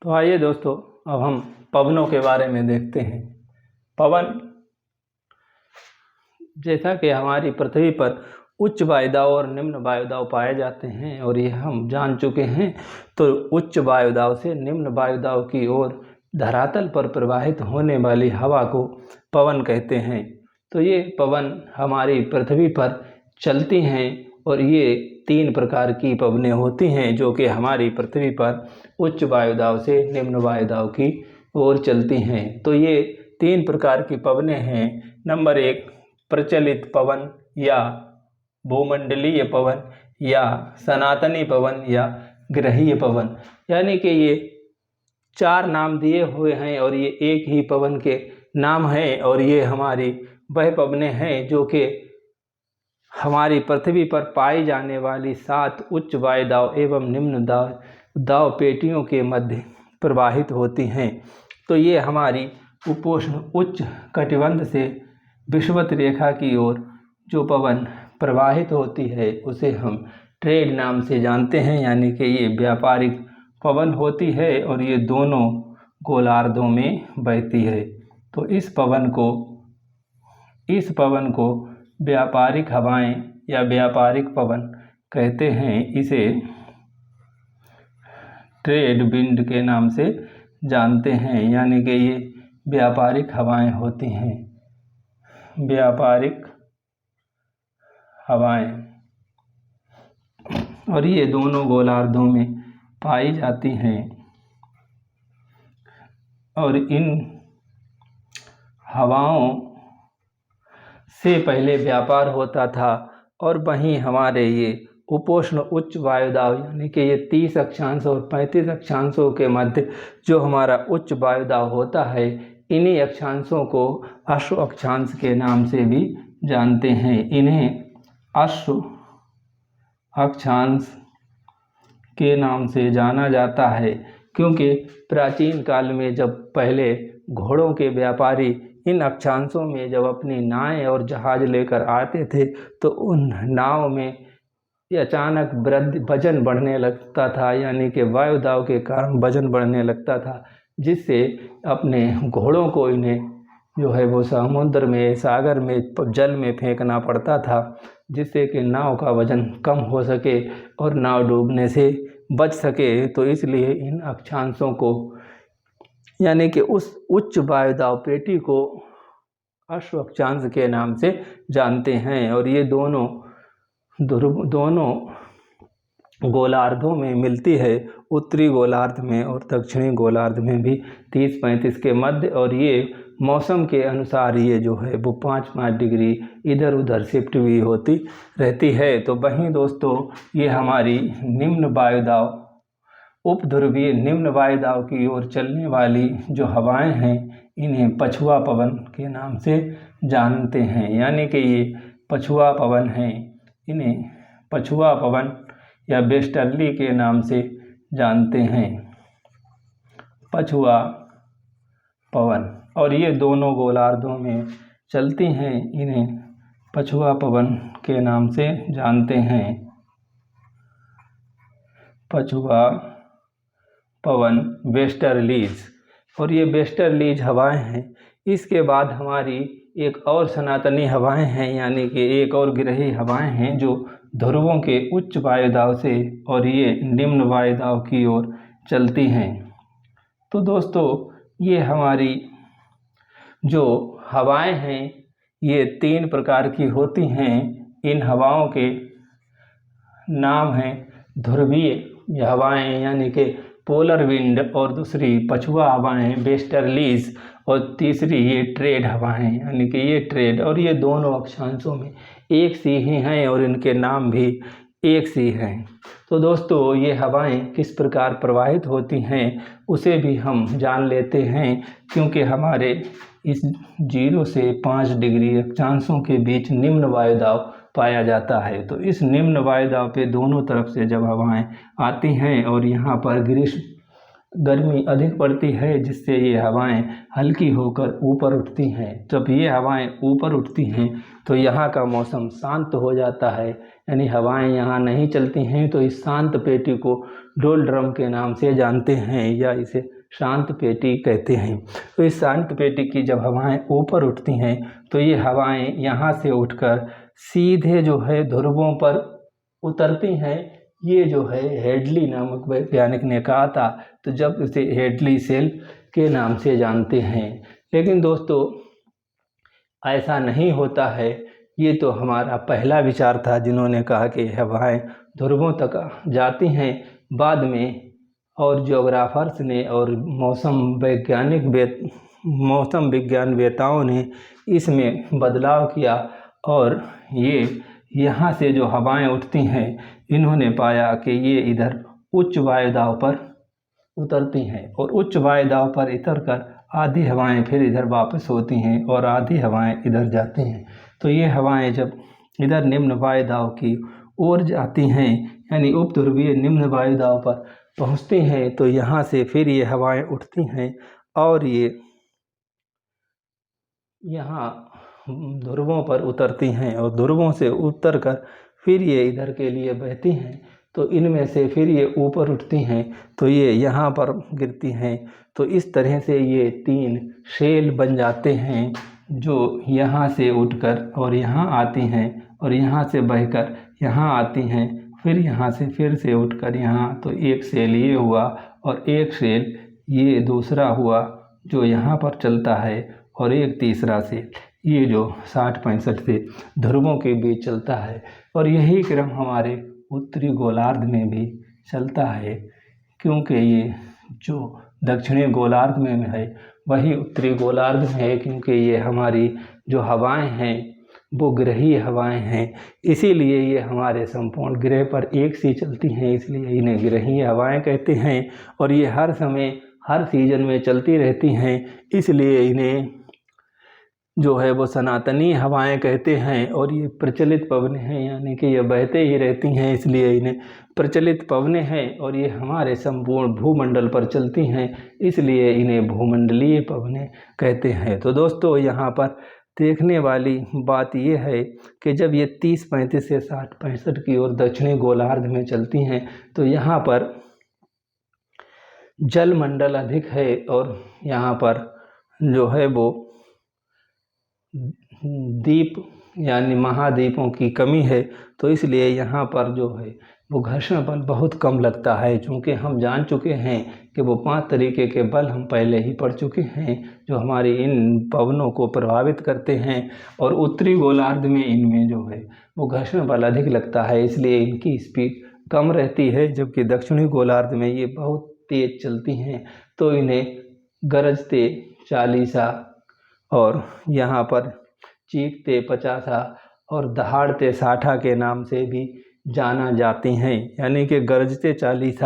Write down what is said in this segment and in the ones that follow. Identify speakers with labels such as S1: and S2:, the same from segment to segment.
S1: तो आइए दोस्तों, अब हम पवनों के बारे में देखते हैं। पवन, जैसा कि हमारी पृथ्वी पर उच्च वायुदाब और निम्न वायुदाब पाए जाते हैं और ये हम जान चुके हैं, तो उच्च वायुदाब से निम्न वायुदाब की ओर धरातल पर प्रवाहित होने वाली हवा को पवन कहते हैं। तो ये पवन हमारी पृथ्वी पर चलती हैं और ये 3 प्रकार की पवनें होती हैं जो कि हमारी पृथ्वी पर उच्च वायुदाब से निम्न वायुदाब की ओर चलती हैं। तो ये 3 प्रकार की पवनें हैं। नंबर 1, प्रचलित पवन या भूमंडलीय पवन या सनातनी पवन या ग्रहीय पवन, यानी कि ये 4 नाम दिए हुए हैं और ये एक ही पवन के नाम हैं। और ये हमारी वह पवनें हैं जो कि हमारी पृथ्वी पर पाई जाने वाली 7 उच्च वायुदाब एवं निम्न दाब पेटियों के मध्य प्रवाहित होती हैं। तो ये हमारी उपोष्ण उच्च कटिबंध से विषुवत रेखा की ओर जो पवन प्रवाहित होती है उसे हम ट्रेड नाम से जानते हैं, यानी कि ये व्यापारिक पवन होती है और ये दोनों गोलार्धों में बहती है। तो इस पवन को व्यापारिक हवाएं या व्यापारिक पवन कहते हैं। इसे ट्रेड विंड के नाम से जानते हैं, यानी कि ये व्यापारिक हवाएं होती हैं, व्यापारिक हवाएं, और ये दोनों गोलार्धों में पाई जाती हैं। और इन हवाओं से पहले व्यापार होता था और वहीं हमारे ये उपोष्ण उच्च वायुदाब, यानी कि ये 30 अक्षांश और 35 अक्षांशों के मध्य जो हमारा उच्च वायुदाब होता है, इन्हीं अक्षांशों को अश्व अक्षांश के नाम से भी जानते हैं। इन्हें अश्व अक्षांश के नाम से जाना जाता है क्योंकि प्राचीन काल में जब पहले घोड़ों के व्यापारी इन अक्षांशों में जब अपनी नावें और जहाज लेकर आते थे तो उन नाव में अचानक वजन बढ़ने लगता था, यानी कि वायुदाब के कारण वजन बढ़ने लगता था, जिससे अपने घोड़ों को इन्हें जो है वो समुद्र में, सागर में, जल में फेंकना पड़ता था, जिससे कि नाव का वजन कम हो सके और नाव डूबने से बच सके। तो इसलिए इन अक्षांशों को, यानी कि उस उच्च वायुदाब पेटी को अश्व अक्षांश के नाम से जानते हैं। और ये दोनों गोलार्धों में मिलती है, उत्तरी गोलार्ध में और दक्षिणी गोलार्ध में भी 30-35 के मध्य। और ये मौसम के अनुसार ये जो है वो 5-5 डिग्री इधर उधर शिफ्ट भी होती रहती है। तो वहीं दोस्तों, ये हमारी निम्न वायुदाब, उपध्रुवीय निम्न वायुदाब की ओर चलने वाली जो हवाएं हैं, इन्हें पछुआ पवन के नाम से जानते हैं, यानी कि ये पछुआ पवन हैं। इन्हें पछुआ पवन या वेस्टर्ली के नाम से जानते हैं, पछुआ पवन। और ये दोनों गोलार्धों में चलती हैं, इन्हें पछुआ पवन के नाम से जानते हैं, पछुआ पवन, वेस्टर्लीज। और ये वेस्टर्लीज हवाएं हैं। इसके बाद हमारी एक और सनातनी हवाएं हैं, यानी कि एक और ग्रही हवाएं हैं जो ध्रुवों के उच्च वायुदाब से और ये निम्न वायुदाब की ओर चलती हैं। तो दोस्तों, ये हमारी जो हवाएं हैं ये 3 प्रकार की होती हैं। इन हवाओं के नाम हैं ध्रुवीय हवाएं, यानी कि पोलर विंड, और दूसरी पछुआ हवाएं वेस्टर्लीज, और तीसरी ये ट्रेड हवाएं, यानी कि ये ट्रेड। और ये दोनों अक्षांशों में एक सी ही हैं और इनके नाम भी एक सी हैं। तो दोस्तों, ये हवाएं किस प्रकार प्रवाहित होती हैं उसे भी हम जान लेते हैं, क्योंकि हमारे इस 0 से 5 डिग्री अक्षांशों के बीच निम्न वायुदाब पाया जाता है। तो इस निम्न वायुदाब पे दोनों तरफ से जब हवाएं आती हैं और यहाँ पर गर्मी अधिक पड़ती है, जिससे ये हवाएं हल्की होकर ऊपर उठती हैं। जब ये हवाएं ऊपर उठती हैं तो यहाँ का मौसम शांत हो जाता है, यानी हवाएं यहाँ नहीं चलती हैं। तो इस शांत पेटी को डोलड्रम के नाम से जानते हैं या इसे शांत पेटी कहते हैं। तो इस शांत पेटी की जब हवाएं ऊपर उठती हैं तो ये हवाएं यहाँ से उठकर सीधे जो है ध्रुवों पर उतरती हैं। ये जो है हेडली नामक वैज्ञानिक ने कहा था, तो जब इसे हेडली सेल के नाम से जानते हैं। लेकिन दोस्तों ऐसा नहीं होता है। ये तो हमारा पहला विचार था जिन्होंने कहा कि हवाएं ध्रुवों तक जाती हैं। बाद में और ज्योग्राफर्स ने और मौसम विज्ञानवेताओं ने इसमें बदलाव किया और ये यहाँ से जो हवाएं उठती हैं इन्होंने पाया कि ये इधर उच्च वायुदाब पर उतरती हैं और उच्च वायुदाब पर उतरकर आधी हवाएं फिर इधर वापस होती हैं और आधी हवाएं इधर जाती हैं। तो ये हवाएं जब इधर निम्न वायुदाब की ओर जाती हैं यानी उपध्रुवीय निम्न वायुदाब पर पहुंचती हैं तो यहाँ से फिर ये हवाएं उठती हैं और ये यहाँ ध्रुवों पर उतरती हैं और ध्रुवों से उतरकर फिर ये इधर के लिए बहती हैं। तो इनमें से फिर ये ऊपर उठती हैं तो ये यहाँ पर गिरती हैं। तो इस तरह से ये 3 शेल बन जाते हैं जो यहाँ से उठकर और यहाँ आती हैं और यहाँ से बहकर यहाँ आती हैं, फिर यहाँ से फिर से उठकर यहाँ। तो एक सेल ये हुआ और एक सेल ये दूसरा हुआ जो यहाँ पर चलता है और एक तीसरा सेल ये जो 60-65 से ध्रुवों के बीच चलता है। और यही क्रम हमारे उत्तरी गोलार्ध में भी चलता है, क्योंकि ये जो दक्षिणी गोलार्ध में है वही उत्तरी गोलार्ध में है, क्योंकि ये हमारी जो हवाएं हैं वो ग्रहीय हवाएं हैं। इसीलिए ये हमारे संपूर्ण ग्रह पर एक सी चलती हैं, इसलिए इन्हें ग्रहीय हवाएं कहते हैं। और ये हर समय हर सीजन में चलती रहती हैं, इसलिए इन्हें जो है वो सनातनी हवाएं कहते हैं। और ये प्रचलित पवनें हैं, यानी कि ये बहते ही रहती हैं, इसलिए इन्हें प्रचलित पवनें हैं। और ये हमारे संपूर्ण भूमंडल पर चलती हैं, इसलिए इन्हें भूमंडलीय पवनें कहते हैं। तो दोस्तों यहाँ पर देखने वाली बात यह है कि जब ये 30-35 से 60-65 की ओर दक्षिणी गोलार्ध में चलती हैं तो यहाँ पर जलमंडल अधिक है और यहाँ पर जो है वो द्वीप यानी महाद्वीपों की कमी है। तो इसलिए यहाँ पर जो है वो घर्षण बल बहुत कम लगता है, चूँकि हम जान चुके हैं कि वो 5 तरीके के बल हम पहले ही पढ़ चुके हैं जो हमारी इन पवनों को प्रभावित करते हैं। और उत्तरी गोलार्ध में इनमें जो है वो घर्षण बल अधिक लगता है, इसलिए इनकी स्पीड कम रहती है, जबकि दक्षिणी गोलार्ध में ये बहुत तेज चलती हैं। तो इन्हें गरजते चालीसा और यहाँ पर चीखते 50 और दहाड़ते 60 के नाम से भी जाना जाती हैं। यानी कि गरजते 40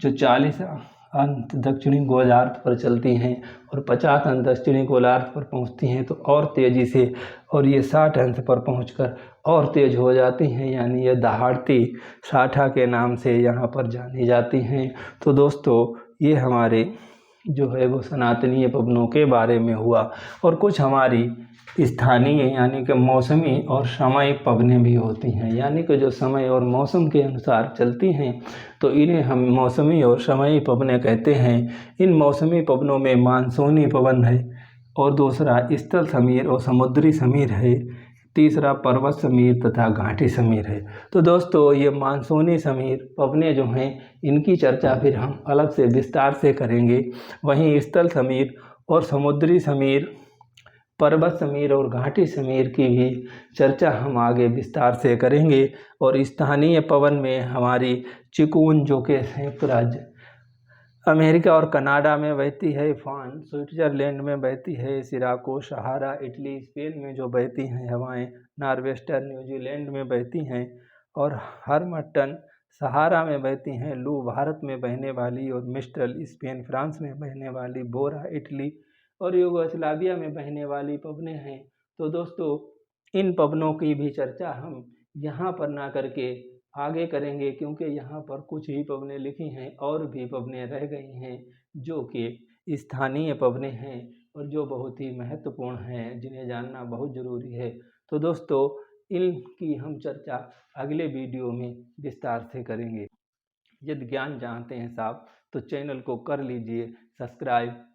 S1: जो 40 अंत दक्षिणी गोलार्ध पर चलती हैं और 50 अंत दक्षिणी गोलार्ध पर पहुंचती हैं तो और तेज़ी से, और ये 60 अंश पर पहुंचकर और तेज़ हो जाती हैं, यानी ये दहाड़ती 60 के नाम से यहाँ पर जानी जाती हैं। तो दोस्तों ये हमारे जो है वो सनातनीय पवनों के बारे में हुआ। और कुछ हमारी स्थानीय यानी कि मौसमी और सामयिक पवनें भी होती हैं, यानी कि जो समय और मौसम के अनुसार चलती हैं, तो इन्हें हम मौसमी और सामयिक पवनें कहते हैं। इन मौसमी पवनों में मानसूनी पवन है और दूसरा स्थल समीर और समुद्री समीर है, तीसरा पर्वत समीर तथा घाटी समीर है। तो दोस्तों ये मानसूनी समीर पवनें जो हैं इनकी चर्चा फिर हम अलग से विस्तार से करेंगे। वहीं स्थल समीर और समुद्री समीर, पर्वत समीर और घाटी समीर की भी चर्चा हम आगे विस्तार से करेंगे। और स्थानीय पवन में हमारी चिकून जो कि संयुक्त राज्य अमेरिका और कनाडा में बहती है, फान स्विट्जरलैंड में बहती है, सिराको सहारा इटली स्पेन में जो बहती हैं हवाएं, नॉर्वेस्टर न्यूजीलैंड में बहती हैं, और हरमट्टन सहारा में बहती हैं, लू भारत में बहने वाली, और मिस्ट्रल स्पेन फ्रांस में बहने वाली, बोरा इटली और यूगोस्लाविया में बहने वाली पवनें हैं। तो दोस्तों इन पवनों की भी चर्चा हम यहाँ पर ना करके आगे करेंगे, क्योंकि यहाँ पर कुछ ही पवनें लिखी हैं और भी पवनें रह गई हैं जो कि स्थानीय पवनें हैं और जो बहुत ही महत्वपूर्ण हैं, जिन्हें जानना बहुत ज़रूरी है। तो दोस्तों इनकी हम चर्चा अगले वीडियो में विस्तार से करेंगे। यदि ज्ञान जानते हैं साहब तो चैनल को कर लीजिए सब्सक्राइब।